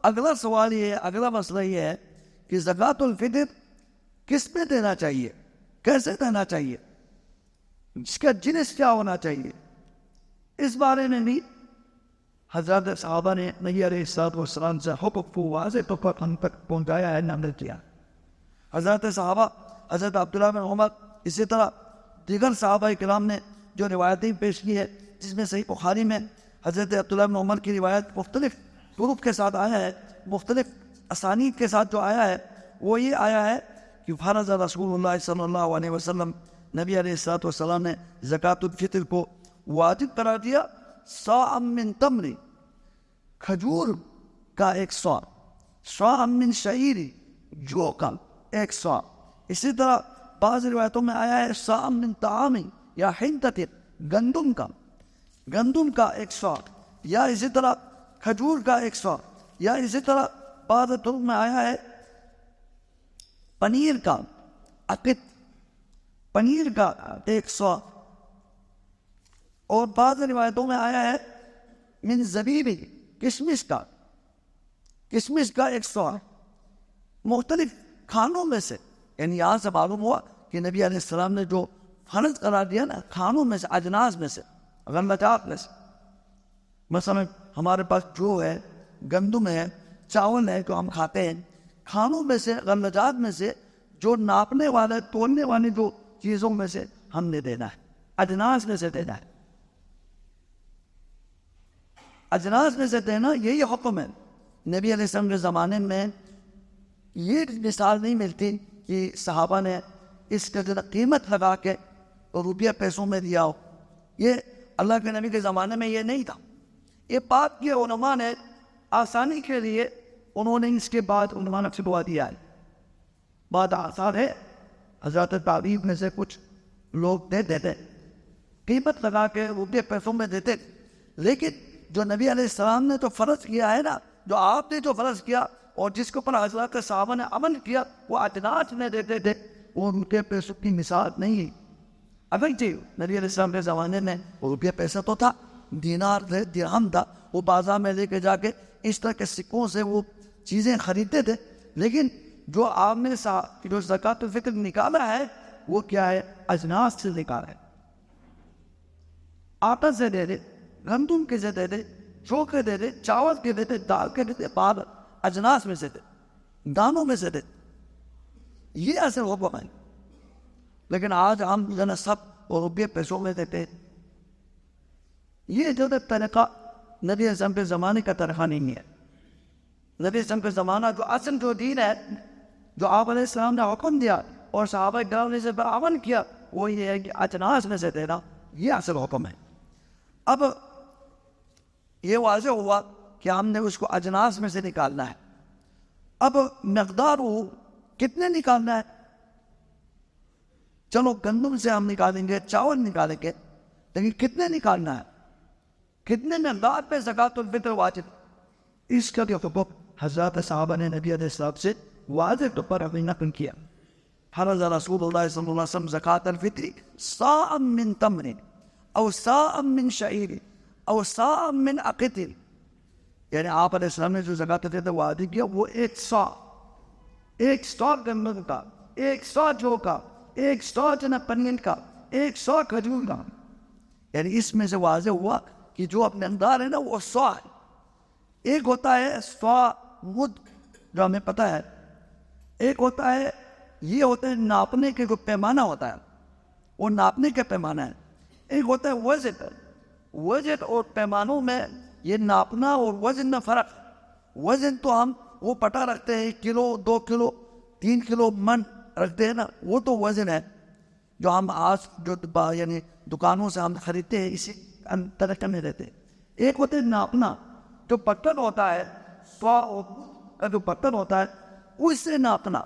اگلا سوال یہ ہے، اگلا مسئلہ یہ ہے کہ زکوٰۃ الفطر کس میں دینا چاہیے، کیسے دینا چاہیے، اس کا جنس کیا ہونا چاہیے؟ اس بارے میں بھی حضرات صحابہ نے نبی علیہ الصلوۃ والسلام سے حکم کو واضح طور پر ہم تک پہنچایا ہے، نقل کیا۔ حضرت صحابہ، حضرت عبداللہ بن عمر، اسی طرح دیگر صحابہ کرام نے جو روایتیں پیش کی ہے، جس میں صحیح بخاری میں حضرت عبداللہ بن عمر کی روایت مختلف طرق کے ساتھ آیا ہے، مختلف اسانید کے ساتھ جو آیا ہے وہ یہ آیا ہے کہ فرض رسول اللہ صلی اللہ علیہ وسلم، نبی علیہ الصلوۃ والسلام نے زکوٰۃ الفطر کو واجب قرار دیا، صاع من تمر، کھجور کا 1 صاع، صاع من شعیر، جو کا 1 صاع۔ اسی طرح بعض روایتوں میں آیا ہے صاع من طعام یا حنطۃ، گندم کا 1 صاع، یا اسی طرح کھجور کا 1 صاع، یا اسی طرح بعض طرق میں آیا ہے پنیر کا عقد، پنیر کا 1 صاع، اور بعض روایتوں میں آیا ہے من زبیب، کشمش کا 1 صاع۔ مختلف کھانوں میں سے، یعنی یہاں سے معلوم ہوا کہ نبی علیہ السلام نے جو فرض قرار دیا نا، کھانوں میں سے، اجناس میں سے، غلجات میں سے، مثلا ہمارے پاس جو ہے گندم ہے، چاول ہے جو ہم کھاتے ہیں، کھانوں میں سے، غلجات میں سے، جو ناپنے والے، تولنے والی جو چیزوں میں سے ہم نے دینا ہے، اجناس میں سے دینا ہے، اجناس میں سے دینا، یہی حکم ہے۔ نبی علیہ السلام کے زمانے میں یہ مثال نہیں ملتی کہ صحابہ نے اس کا قیمت لگا کے روپیہ پیسوں میں دیا ہو، یہ اللہ کے نبی کے زمانے میں یہ نہیں تھا۔ یہ بات کے علماء نے آسانی کے لیے انہوں نے اس کے بعد عنوان چھپوا دیا ہے۔ بات آسان ہے، حضرت تعبیر میں سے کچھ لوگ دے دیتے، قیمت لگا کے روپیہ پیسوں میں دیتے، لیکن جو نبی علیہ السلام نے تو فرض کیا ہے نا، جو آپ نے جو فرض کیا اور جس کے اوپر حضرت صحابہ نے عمل کیا، وہ اجناس میں دیتے تھے، وہ روپیہ پیسوں کی مثال نہیں ہے۔ اگر جی نبی علیہ السلام کے زمانے میں روپیہ پیسہ تو تھا، دینار تھے، درہم تھا، وہ بازار میں لے کے جا کے اس طرح کے سکوں سے وہ چیزیں خریدتے تھے، لیکن جو آپ نے جو زکوٰۃ الفطر نکالا ہے وہ کیا ہے؟ اجناس سے نکالا ہے۔ آٹا سے دے دے، گندم کے سے دے دے، جو کے دے دے، چاول کے دے دے، دال کے دے دے، بعد اجناس میں سے دے، دانوں میں سے دے، یہ اصل حکم ہے۔ لیکن آج ہم جو ہے سب روپیے پیسوں میں دیتے ہیں۔ یہ جو طریقہ نبی علیہ السلام کے زمانے کا طریقہ نہیں ہے۔ نبی علیہ السلام کا زمانہ جو اصل جو دین ہے، جو آپ علیہ السلام نے حکم دیا اور صحابہ کرام نے سے عمل کیا، وہ یہ ہے کہ اجناس میں سے دینا، یہ اصل حکم ہے۔ اب یہ واضح ہوا کہ ہم نے اس کو اجناس میں سے نکالنا ہے۔ اب مقدار وہ کتنے نکالنا ہے؟ چلو گندم سے ہم نکالیں گے، چاول نکالیں گے، لیکن کتنے نکالنا ہے؟ کتنے مقدار پہ زکوٰۃ الفطر واجب؟ اس کا بھی حکم حضرات صحابہ نے نبی علیہ السلام سے واضح طور پر ہمیں نقل کیا۔ فرض رسول اللہ صلی اللہ علیہ وسلم زکوٰۃ الفطر صاع من تمر او صاع من شعیر او صاع من عقد، یعنی آپ علیہ السلام نے جو زکوٰۃ الفطر واجب کیا وہ 1 صاع، 1 صاع گندم کا، 1 صاع جو کا، 1 صاع پنیر کا، 1 صاع کھجور کا، یعنی اس میں سے واضح ہوا کہ جو اپنے اندار ہے نا وہ صاع ہے۔ ایک ہوتا ہے صاع مد، جو ہمیں پتہ ہے، ایک ہوتا ہے، یہ ہوتا ہے ناپنے کے جو پیمانہ ہوتا ہے، وہ ناپنے کا پیمانہ ہے۔ ایک ہوتا ہے وزن، وزن اور پیمانوں میں یہ ناپنا اور وزن میں فرق۔ وزن تو ہم وہ پٹا رکھتے ہیں، 1 کلو، 2 کلو، 3 کلو من رکھتے ہیں نا، وہ تو وزن ہے جو ہم آج جو یعنی دکانوں سے ہم خریدتے ہیں، اسی طریقے میں رہتے ہیں۔ ایک ہوتا ہے ناپنا، جو برتن ہوتا ہے، جو برتن ہوتا ہے اس سے ناپنا۔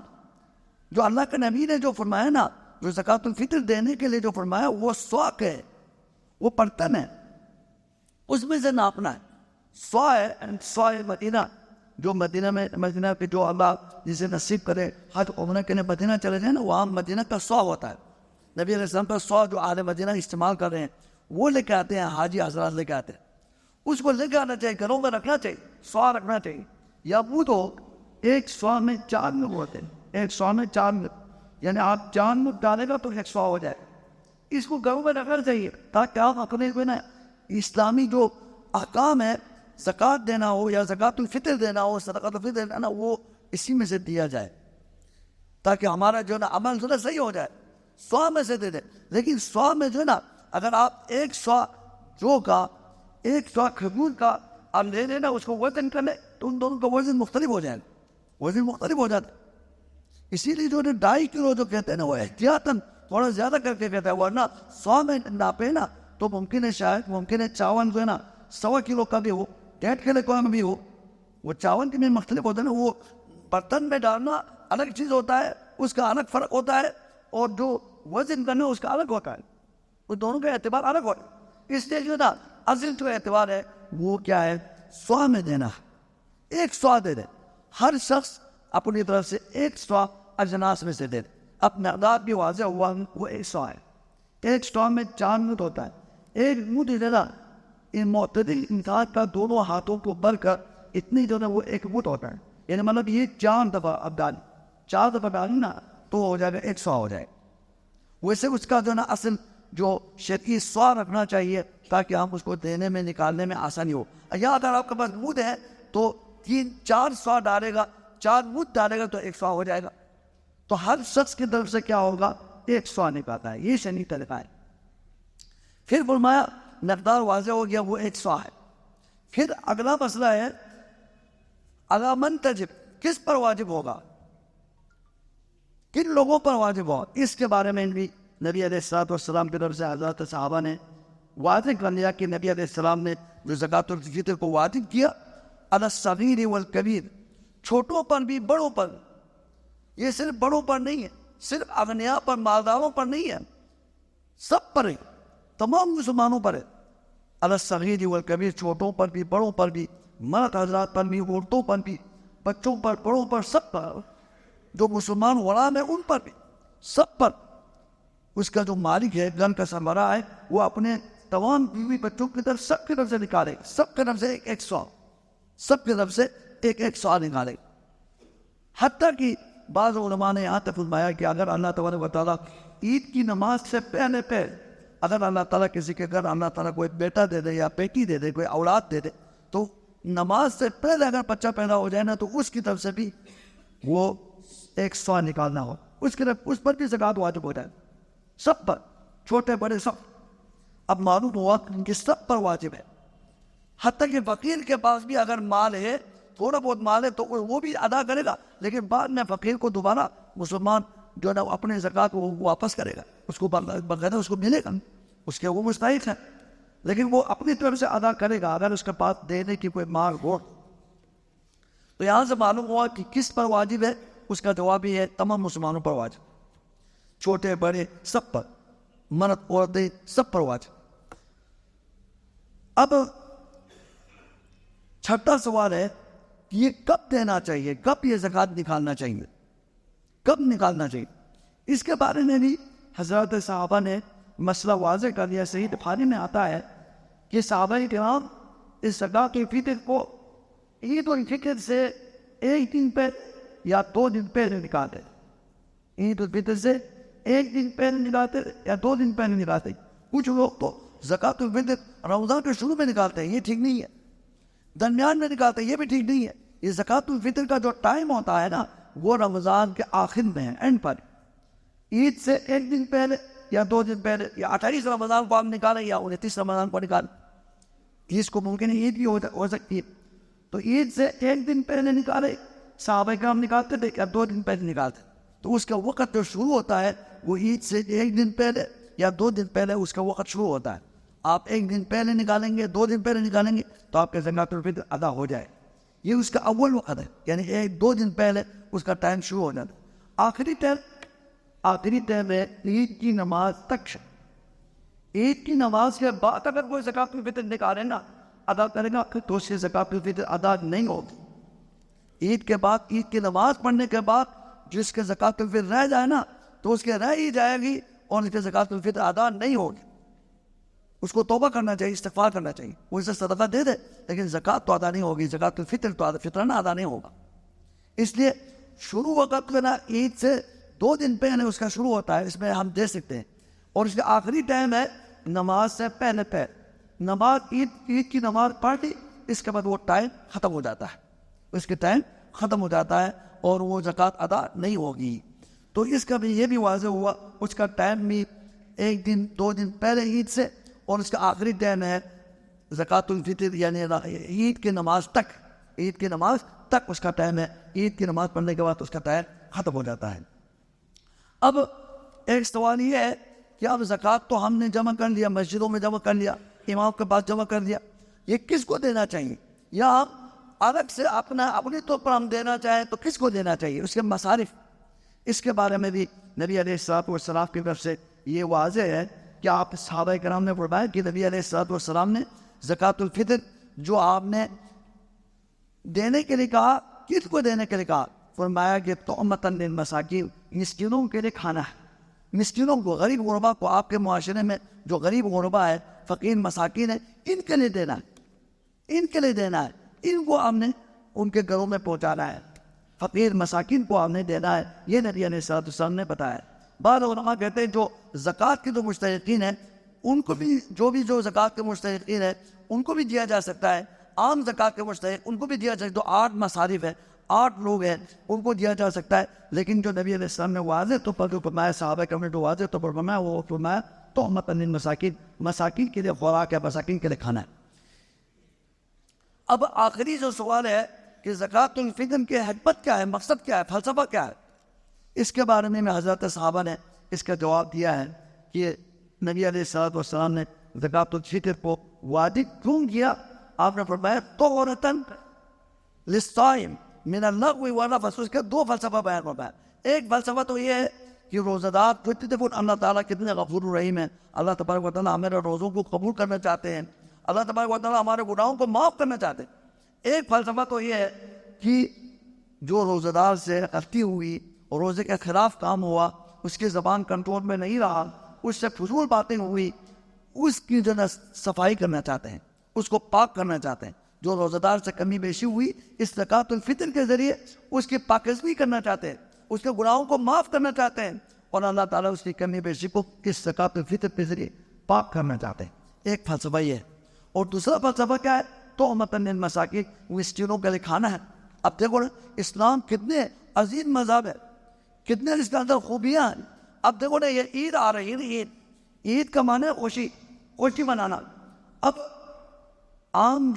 جو اللہ کے نبی نے جو فرمایا نا، جو زکوٰۃ الفطر دینے کے لیے جو فرمایا، وہ صاع ہے، وہ برتن ہے، اس میں سے ناپنا ہے۔ صاع ہے، صاع مدینہ، جو مدینہ پہ جو اللہ جسے نصیب کرے حج عمرہ کے لیے مدینہ چلے جائیں نا، وہاں مدینہ کا صاع ہوتا ہے۔ نبی علیہ السلام کا صاع جو اہل مدینہ استعمال کر رہے ہیں وہ لے کے آتے ہیں، حاجی حضرات لے کے آتے ہیں، اس کو لے کے آنا چاہیے، گھروں میں رکھنا چاہیے، صاع رکھنا چاہیے۔ یا وہ تو ایک سوا میں 4 ملک ہوتے ہیں, ایک سوا میں 4 ملک, یعنی آپ 4 ملک ڈالے گا تو ایک سوا ہو جائے. اس کو گھروں میں رکھنا چاہیے تاکہ آپ اپنے کو نا اسلامی جو احکام ہے, زکوٰۃ دینا ہو یا زکوٰۃ الفطر دینا ہو, صدقۃ الفطر دینا نا, وہ اسی میں سے دیا جائے تاکہ ہمارا جو ہے نا عمل جو ہے صحیح ہو جائے. 100 میں سے دے دیں, لیکن 100 میں جو ہے نا اگر آپ 100 جو کا 100 کھجور کا آپ لے لینا, اس کو وزن کر لیں تو ان دونوں کا وزن مختلف ہو جائے گا, وزن مختلف ہو جاتا ہے. اسی لیے جو 2.5 کلو جو کہتے ہیں نا وہ احتیاطاً تھوڑا زیادہ کر کے کہتے ہیں, ورنہ 100 میں ناپے نا تو ممکن ہے شاید ممکن ہے چاول جو ہے نا 100 کلو کا بھی ہو, 1.5 کلو کا بھی ہو. وہ چاول کے میں مختلف ہوتا ہے نا, وہ برتن میں ڈالنا الگ چیز ہوتا ہے, اس کا الگ فرق ہوتا ہے, اور جو وزن کرنا اس کا الگ ہوتا ہے, وہ دونوں کا اعتبار الگ ہوتا ہے. اس لیے جو نا اصل جو اعتبار ہے وہ کیا ہے, 100 میں دینا, 100 دے دیں. ہر شخص اپنی طرف سے 100 اجناس میں سے دے دیں. اب مقدار بھی واضح ہوا, وہ 100 ہے. 100 میں 4 مد ہوتا ہے. ایک مد دینا معتدل انسان کا دونوں ہاتھوں کو بھر کر اتنی جو ہے وہ ایک مد ہوتا ہے, یعنی مطلب یہ 4 دفعہ اب ڈال 4 دفعہ ڈالیں نا تو ہو جائے گا 100 ہو جائے. ویسے اس کا جو ہے نا اصل جو شرعی 100 رکھنا چاہیے تاکہ ہم اس کو دینے میں نکالنے میں آسانی ہو. یا اگر آپ کے پاس مد ہے تو 3-4 100 ڈالے گا, 4 مد ڈالے گا تو 100 ہو جائے گا. تو ہر شخص کی طرف سے کیا ہوگا, 100 نکالتا ہے. یہ شرعی طریقہ ہے. پھر فرمایا مقدار واضح ہو گیا, وہ 100 ہے. پھر اگلا مسئلہ ہے علی من تجب, کس پر واجب ہوگا, کن لوگوں پر واجب ہوگا. اس کے بارے میں بھی نبی علیہ السلام کی طرف سے حضرات صحابہ نے واضح کر لیا کہ نبی علیہ السلام نے جو زکوٰۃ الفطر کو واجب کیا علی الصغیر والکبیر, چھوٹوں پر بھی بڑوں پر. یہ صرف بڑوں پر نہیں ہے, صرف اغنیاء پر مالداروں پر نہیں ہے, سب پر ہے, تمام مسلمانوں پر ہے. علی الصغیر والکبیر, چھوٹوں پر بھی بڑوں پر بھی, مرد حضرات پر بھی, عورتوں پر بھی, بچوں پر, بڑوں پر, سب پر. جو مسلمان غلام ہے ان پر بھی, سب پر. اس کا جو مالک ہے, گھر کا سربراہ ہے, وہ اپنے تمام بیوی بچوں کی طرف سب کی طرف سے نکالے, سب کی طرف سے 100, سب کی طرف سے 100 نکالے. حتیٰ کہ بعض علماء نے یہاں تک فرمایا کہ اگر اللہ تبارک و تعالیٰ عید کی نماز سے پہلے اگر اللہ تعالیٰ کسی کے گھر اللہ تعالیٰ کوئی بیٹا دے دے یا بیٹی دے دے, کوئی اولاد دے دے, تو نماز سے پہلے اگر بچہ پیدا ہو جائے نا تو اس کی طرف سے بھی وہ 100 نکالنا ہو, اس پر بھی زکوٰۃ واجب ہو جائے, سب پر, چھوٹے بڑے سب. اب معلوم ہوا کہ سب پر واجب ہے. حتیٰ کہ فقیر کے پاس بھی اگر مال ہے, تھوڑا بہت مال ہے, تو وہ بھی ادا کرے گا, لیکن بعد میں فقیر کو دوبارہ مسلمان جو ہے نا اپنے زکوٰۃ کو واپس کرے گا, اس کو باقاعدہ اس کو ملے گا, اس کے وہ مستحق ہے, لیکن وہ اپنی طرف سے ادا کرے گا اگر اس کے پاس دینے کی کوئی مال ہو. تو یہاں سے معلوم ہوا کہ کس پر واجب ہے, اس کا جواب یہ ہے تمام مسلمانوں پر واجب, چھوٹے بڑے سب پر, مرد عورتیں سب پر واجب. اب چھٹا سوال ہے کہ یہ کب دینا چاہیے, کب یہ زکوٰۃ نکالنا چاہیے, کب نکالنا چاہیے. اس کے بارے میں بھی حضرات صحابہ نے مسئلہ واضح کر دیا. صحیح بخاری میں آتا ہے کہ صحابہ کرام اس زکوٰۃ الفطر کو عید الفطر سے 1 دن پہلے یا 2 دن پہلے نکالتے. عید الفطر سے 1 دن پہلے نکالتے یا 2 دن پہلے نکالتے. کچھ لوگ تو زکوٰۃ الفطر رمضان کے شروع میں نکالتے ہیں, یہ ٹھیک نہیں ہے. درمیان میں نکالتے ہیں, یہ بھی ٹھیک نہیں ہے. یہ زکوٰۃ الفطر کا جو ٹائم ہوتا ہے نا وہ رمضان کے آخر میں ہے, اینڈ پر. عید سے 1 دن پہلے یا 2 دن پہلے, یا 28 رمضان کو آپ نکالیں یا 29 رمضان کو نکالیں. اس کو ممکن ہے عید بھی ہو سکتی ہے. تو عید سے 1 دن پہلے نکالے, صحابہ کرام نکالتے تھے یا 2 دن پہلے نکالتے. تو اس کا وقت جو شروع ہوتا ہے وہ عید سے 1 دن پہلے یا 2 دن پہلے اس کا وقت شروع ہوتا ہے. آپ 1 دن پہلے نکالیں گے, 2 دن پہلے نکالیں گے تو آپ کا زکوٰۃ الفطر ادا ہو جائے. یہ اس کا اول وقت ہے, یعنی 1-2 دن پہلے اس کا ٹائم شروع ہو جاتا ہے. آخری ٹائم ہے عید کی نماز تک. عید کی نماز کے بعد اگر کوئی زکوٰۃ الفطر نکالے نا ادا کرے گا تو اس سے زکوٰۃ الفطر ادا نہیں ہوگی. عید کے بعد, عید کی نماز پڑھنے کے بعد جس کے زکوٰۃ الفطر رہ جائے نا تو اس کے رہ ہی جائے گی اور اس کے زکوٰۃ الفطر ادا نہیں ہوگی. اس کو توبہ کرنا چاہیے، استغفار کرنا چاہیے، وہ اسے صدقہ دے دے، لیکن زکوٰۃ تو ادا نہیں ہوگی، زکوٰۃ الفطر تو فطرانہ ادا نہیں ہوگا۔ اس لیے شروع وقت میں نا عید سے 2 دن پہلے اس کا شروع ہوتا ہے، اس میں ہم دے سکتے ہیں، اور اس کا آخری ٹائم ہے نماز سے پہلے نماز، عید کی نماز پڑھ لی، اس کے بعد وہ ٹائم ختم ہو جاتا ہے، اس کے ٹائم ختم ہو جاتا ہے اور وہ زکوٰۃ ادا نہیں ہوگی۔ تو اس کا بھی یہ بھی واضح ہوا، اس کا ٹائم بھی 1 دن 2 دن پہلے عید سے، اور اس کا آخری ٹائم ہے زکوٰۃ الفطر، یعنی عید کی نماز تک اس کا ٹائم ہے، عید کی نماز پڑھنے کے بعد اس کا ٹائم ختم ہو جاتا ہے۔ اب ایک سوال یہ ہے کہ اب زکوٰۃ تو ہم نے جمع کر لیا، مسجدوں میں جمع کر لیا، امام کے پاس جمع کر لیا، یہ کس کو دینا چاہیے؟ یا ہم الگ سے اپنے طور پر ہم دینا چاہیں تو کس کو دینا چاہیے؟ اس کے مصارف، اس کے بارے میں بھی نبی علیہ الصلوۃ والسلام کی طرف سے یہ واضح ہے کہ آپ صحابہ کرام نے فرمایا کہ نبی علیہ الصلوۃ والسلام نے زکوٰۃ الفطر جو آپ نے دینے کے لیے کہا، کس کو دینے کے لیے کہا؟ فرمایا کہ طعمۃ للمساکین، مسکینوں کے لیے کھانا ہے، مسکینوں کو، غریب غربا کو، آپ کے معاشرے میں جو غریب غربا ہے، فقیر مساکین ہے، ان کے لیے دینا ہے، ان کے لیے دینا ہے، ان کو ہم نے ان کے گھروں میں پہنچانا ہے، فقیر مساکین کو ہم نے دینا ہے، یہ نبی علیہ الصلوۃ والسلام نے بتایا۔ بعض علماء کہتے ہیں جو زکوٰۃ کے جو مستحقین ہیں ان کو بھی، جو زکوٰۃ کے مستحقین ہیں ان کو بھی دیا جا سکتا ہے، عام زکوٰۃ کے مستحق ان کو بھی دیا جا سکتا ہے، جو 8 مصارف ہیں، 8 لوگ ہیں، ان کو دیا جا سکتا ہے، لیکن جو نبی علیہ السلام نے واضح تو پر جو فرمایا، صحابہ کرام نے جو واضح تو پر فرمایا، وہ فرمایا طعمۃ للمساکین، مساکین کے لیے خوراک ہے، مساکین کے لیے کھانا ہے۔ اب آخری جو سوال ہے کہ زکوٰۃ الفطر کے حکمت کیا ہے، مقصد کیا ہے، فلسفہ کیا ہے، اس کے بارے میں حضرت صحابہ نے اس کا جواب دیا ہے کہ نبی علیہ الصلوۃ والسلام نے زکوٰۃ الفطر کو واجب کیوں کیا؟ آپ نے فرمایا طہورۃ للصائم من اللغو والرفث، اس کے 2 فلسفہ بیان فرمایا۔ ایک فلسفہ تو یہ ہے کہ روزہ دار اللہ تعالیٰ کتنے غفور الرحیم ہیں، اللہ تبارک و تعالیٰ ہمارے روزوں کو قبول کرنا چاہتے ہیں، اللہ تبارک و تعالیٰ ہمارے گناہوں کو معاف کرنا چاہتے ہیں۔ ایک فلسفہ تو یہ ہے کہ جو روزہ دار سے غلطی ہوئی اور روزے کے خلاف کام ہوا، اس کی زبان کنٹرول میں نہیں رہا، اس سے فضول باتیں ہوئی، اس کی جو ہے صفائی کرنا چاہتے ہیں، اس کو پاک کرنا چاہتے ہیں۔ جو روزہ دار سے کمی بیشی ہوئی، اس زکوٰۃ الفطر کے ذریعے اس کی پاکیزگی کرنا چاہتے ہیں، اس کے گناہوں کو معاف کرنا چاہتے ہیں، اور اللہ تعالیٰ اس کی کمی بیشی کو اس زکوٰۃ الفطر کے ذریعے پاک کرنا چاہتے ہیں۔ ایک فلسفہ یہ ہے، اور دوسرا فلسفہ کیا ہے؟ طعمۃ للمساکین، مسکینوں کے لیے کھانا ہے۔ اب دیکھو نا، اسلام کتنے عظیم مذہب ہے، کتنے اس کے اندر خوبیاں ہیں۔ اب دیکھو نا، یہ عید آ رہی ہے، عید کا معنی ہے خوشی منانا۔ اب عام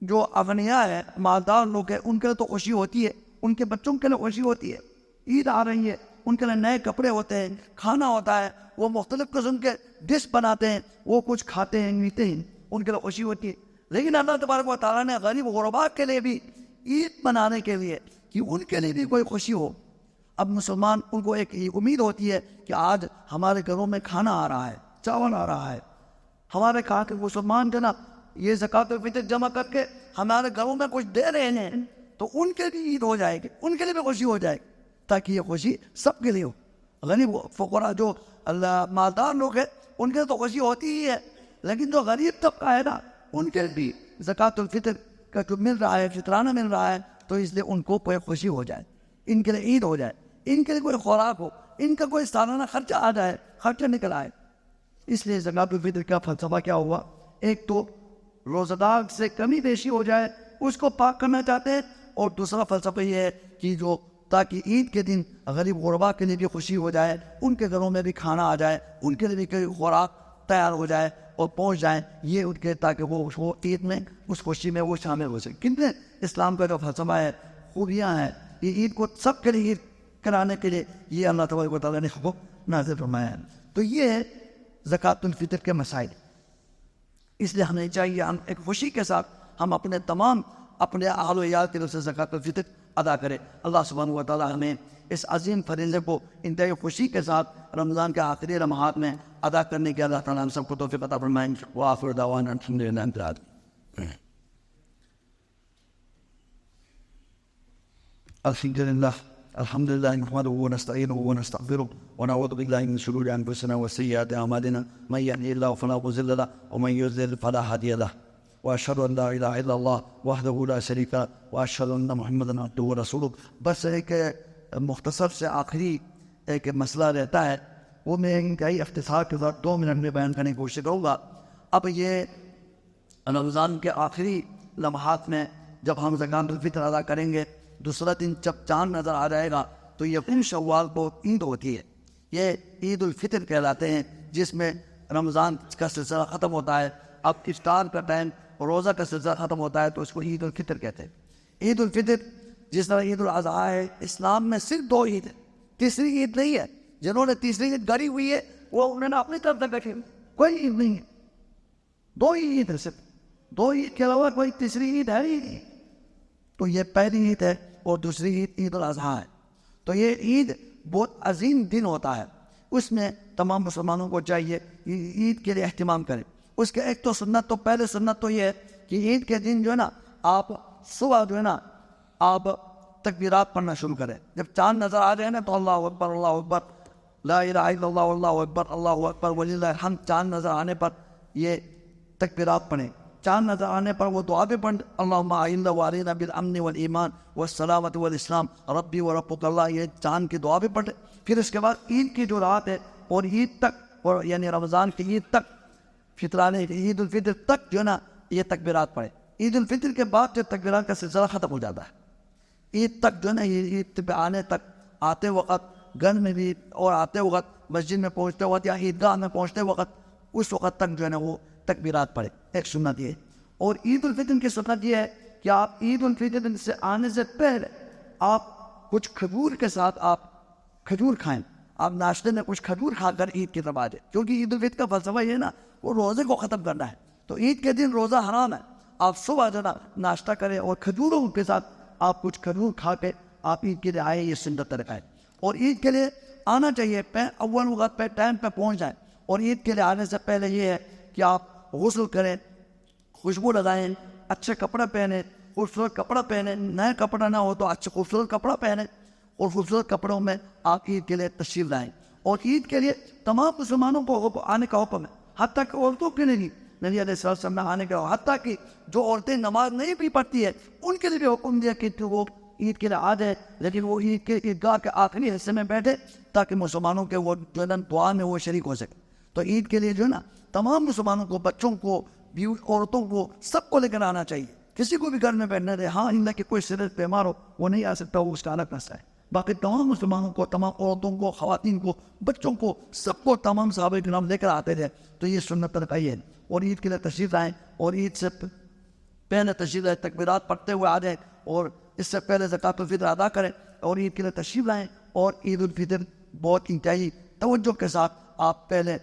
جو اغنیاء ہے، مالدار لوگ ہیں، ان کے لیے تو خوشی ہوتی ہے، ان کے بچوں کے لیے خوشی ہوتی ہے، عید آ رہی ہے، ان کے لیے نئے کپڑے ہوتے ہیں، کھانا ہوتا ہے، وہ مختلف قسم کے ڈش بناتے ہیں، وہ کچھ کھاتے ہیں، پیتے ہیں، ان کے لیے خوشی ہوتی ہے۔ لیکن اللہ تبارک و تعالیٰ نے غریب غربا کے لیے بھی عید منانے کے لیے کہ ان کے لیے بھی کوئی خوشی ہو۔ اب مسلمان ان کو ایک امید ہوتی ہے کہ آج ہمارے گھروں میں کھانا آ رہا ہے، چاول آ رہا ہے، ہمارے کہا کہ مسلمان جو نا یہ زکوٰۃ الفطر جمع کر کے ہمارے گھروں میں کچھ دے رہے ہیں، تو ان کے بھی عید ہو جائے گی، ان کے لیے بھی خوشی ہو جائے گی، تاکہ یہ خوشی سب کے لیے ہو۔ غریب فقراء جو مالدار لوگ ہیں ان کے تو خوشی ہوتی ہی ہے، لیکن جو غریب طبقہ ہے نا، ان کے بھی زکوٰۃ الفطر کا جو مل رہا ہے، فطرانہ مل رہا ہے، تو اس لیے ان کو کوئی خوشی ہو جائے، ان کے لیے عید ہو جائے، ان کے لیے کوئی خوراک ہو، ان کا کوئی سالانہ خرچہ آ جائے، خرچہ نکل آئے۔ اس لیے زکوٰۃ الفطر کا فلسفہ کیا ہوا؟ ایک تو روزہ دار سے کمی بیشی ہو جائے، اس کو پاک کرنا چاہتے ہیں، اور دوسرا فلسفہ یہ ہے کہ جو تاکہ عید کے دن غریب غربا کے لیے بھی خوشی ہو جائے، ان کے گھروں میں بھی کھانا آ جائے، ان کے لیے بھی کوئی خوراک تیار ہو جائے اور پہنچ جائیں، یہ ان کے تاکہ وہ عید میں اس خوشی میں وہ شامل ہو سکے۔ کتنے اسلام کا جو فلسفہ ہے، خوبیاں ہیں، یہ عید کو سب کے لیے عید کرانے کے لیے یہ اللہ تبارک و تعالیٰ نے حکم نازل فرمایا ہے۔ تو یہ ہے زکوٰۃ الفطر کے مسائل۔ اس لیے ہمیں چاہیے ہم ایک خوشی کے ساتھ ہم اپنے تمام اپنے اہل و عیال کی طرف سے زکوٰۃ الفطر ادا کریں۔ اللہ سبحانہ و تعالیٰ ہمیں اس عظیم فریضے کو انتہائی خوشی کے ساتھ رمضان کے آخری لمحات میں ادا کرنے کے اللہ تعالیٰ ہم سب کو توفیق عطا فرمائیں۔ وآخر دعوانا الحمد للہ رب العالمین۔ الحمد للہ الحمد لله نحمده ونستعينه ونستغفره ونعوذ بالله من شرور أنفسنا وسيئات أعمالنا من يهده الله فلا مضل له ومن يضلل فلا هادي له وأشهد أن لا إله إلا الله وحده لا شريك له وأشهد أن محمدا عبده ورسوله. بس ایک مختصر سے آخری ایک مسئلہ رہتا ہے، وہ میں انتہائی اختصار کے ساتھ 2 منٹ میں بیان کرنے کی کوشش کروں گا. اب یہ رمضان کے آخری لمحات میں جب ہم زکوٰۃ الفطر ادا کریں گے، دوسرا دن جب چاند نظر آ جائے گا تو یہ شوال کو عید ہوتی ہے. یہ عید الفطر کہلاتے ہیں، جس میں رمضان کا سلسلہ ختم ہوتا ہے. اب افطار کا ٹائم، روزہ کا سلسلہ ختم ہوتا ہے تو اس کو عید الفطر کہتے ہیں. عید الفطر جس طرح عید الاضحیٰ ہے، اسلام میں صرف 2 عید ہے، تیسری عید نہیں ہے. جنہوں نے تیسری عید گڑی ہوئی ہے وہ انہوں نے اپنی طرف سے بیٹھی، کوئی عید نہیں ہے. 2 ہی عید ہے، صرف 2 عید کے علاوہ کوئی تیسری عید ہے ہی نہیں. تو یہ پہلی عید ہے اور دوسری عید عید الاضحیٰ ہے. تو یہ عید بہت عظیم دن ہوتا ہے، اس میں تمام مسلمانوں کو چاہیے عید کے لیے اہتمام کریں. اس کے ایک تو سنت، تو پہلے سنت تو یہ ہے کہ عید کے دن جو ہے نا آپ صبح جو ہے نا آپ تکبیرات پڑھنا شروع کریں. جب چاند نظر آ جائے نا تو اللہ اکبر اللہ اکبر لا الہ الا اللہ اللہ اکبر اللہ اکبر وللہ الحمد، چاند نظر آنے پر یہ تکبیرات پڑھیں. چاند نظر آنے پر وہ دعا بھی پڑھ، اللہم اعنا وعلینا بالامن والایمان والسلامۃ والاسلام ربی وربک اللہ، یہ چاند کی دعا بھی پڑھ. پھر اس کے بعد عید کی جو رات ہے اور عید تک، اور یعنی رمضان کی عید تک، فطرانے عید الفطر تک جو ہے نا یہ تکبیرات پڑھیں. عید الفطر کے بعد جو تکبیرات کا سلسلہ ختم ہو جاتا ہے. عید تک جو ہے نا یہ عید پہ آنے تک، آتے وقت گھر میں بھی اور آتے وقت مسجد میں پہنچتے وقت یا عیدگاہ میں پہنچتے وقت، اس وقت تک جو ہے نا وہ تکبیرات پڑھے. ایک سنت یہ ہے. اور عید الفطر کی سنت یہ ہے کہ آپ عید الفطر سے آنے سے پہلے آپ کچھ کھجور کے ساتھ آپ کھجور کھائیں. آپ ناشتے میں کچھ کھجور کھا کر عید کی طرف آ جائیں، کیونکہ عید الفطر کا فلسفہ یہ ہے نا وہ روزے کو ختم کرنا ہے. تو عید کے دن روزہ حرام ہے. آپ صبح جو ہے نا ناشتہ کریں اور کھجوروں کے ساتھ آپ کچھ کھجور کھا کے آپ عید کے لیے آئے. یہ سنت طریقہ ہے. اور عید کے لیے آنا چاہیے، اول وقت پہ ٹائم پہ پہنچ جائیں. اور عید کے لیے آنے سے پہلے یہ ہے کہ آپ غسل کریں، خوشبو لگائیں، اچھے کپڑے پہنیں، خوبصورت کپڑا پہنیں. نئے کپڑا نہ ہو تو اچھے خوبصورت کپڑا پہنیں اور خوبصورت کپڑوں میں آپ عید کے لیے تشریف لائیں. اور عید کے لیے تمام مسلمانوں کو آنے کا حکم ہے، حتیٰ کہ عورتوں کے لیے بھی نبی علیہ السلام نے آنے کا، حتیٰ کہ جو عورتیں نماز نہیں بھی پڑھتی ہے ان کے لیے بھی حکم دیا کہ وہ عید کے لیے آ جائے، لیکن وہ عید کے عیدگاہ کے آخری حصے میں بیٹھے تاکہ مسلمانوں کے وہ جو ہے نا دعا میں وہ شریک ہو سکے. تو عید کے لیے جو ہے نا تمام مسلمانوں کو، بچوں کو، بیوی عورتوں کو، سب کو لے کر آنا چاہیے. کسی کو بھی گھر میں بیٹھنے دے. ہاں اللہ کہ کوئی سرت بیمار ہو وہ نہیں آ سکتا، وہ اس کا الگ مسئلہ ہے. باقی تمام مسلمانوں کو، تمام عورتوں کو، خواتین کو، بچوں کو، سب کو تمام صحابہ کرام لے کر آتے تھے. تو یہ سنت طریقہ ہے. اور عید کے لیے تشریف لائیں اور عید سے پہلے تشریف لائیں، تکبیرات پڑھتے ہوئے آ جائیں اور اس سے پہلے زکوٰۃ الفطر ادا کریں اور عید کے لیے تشریف لائیں. اور عید الفطر بہت انتہائی توجہ کے ساتھ آپ پہلے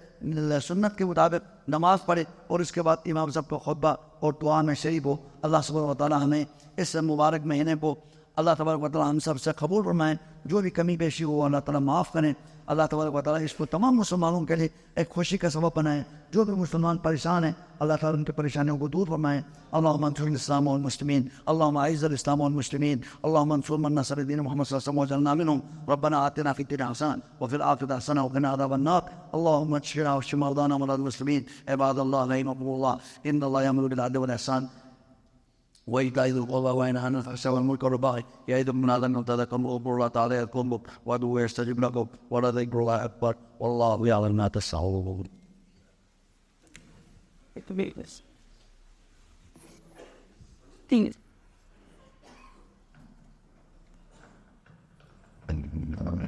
سنت کے مطابق نماز پڑھیں اور اس کے بعد امام صاحب کو خطبہ اور دعا میں شریک ہو. اللہ سبحانہ و تعالیٰ ہمیں اس مبارک مہینے کو اللہ تبارک و تعالیٰ ہم سب سے قبول فرمائیں. جو بھی کمی بیشی ہو اللہ تعالیٰ معاف کریں. اللہ تبارک و تعالیٰ اس کو تمام مسلمانوں کے لیے ایک خوشی کا سبب بنائیں. جو بھی مسلمان پریشان ہیں اللہ تعالیٰ ان کی پریشانیوں کو دور فرمائیں. اللہم انصر الاسلام والمسلمین، اللہم اعز الاسلام والمسلمین، اللہم انصر من نصر دین محمد صلی اللہ علیہ وسلم واجعلنا منہم. ربنا آتنا فی الدنیا حسنة وفی الآخرة حسنة وقنا عذاب النار. اللہم اشفنا واشف مرضانا ومرضى المسلمین. عباد اللہ رحمکم اللہ، ان اللہ یأمر بالعدل والإحسان وإيتاء ذي القربى وينهى عن الفحشاء والمنكر والبغي يعظكم لعلكم تذكرون. واذكروا الله تعالى يذكركم وادعوه يستجب لكم ولذكر الله أكبر والله يعلم ما تصنعون. Thing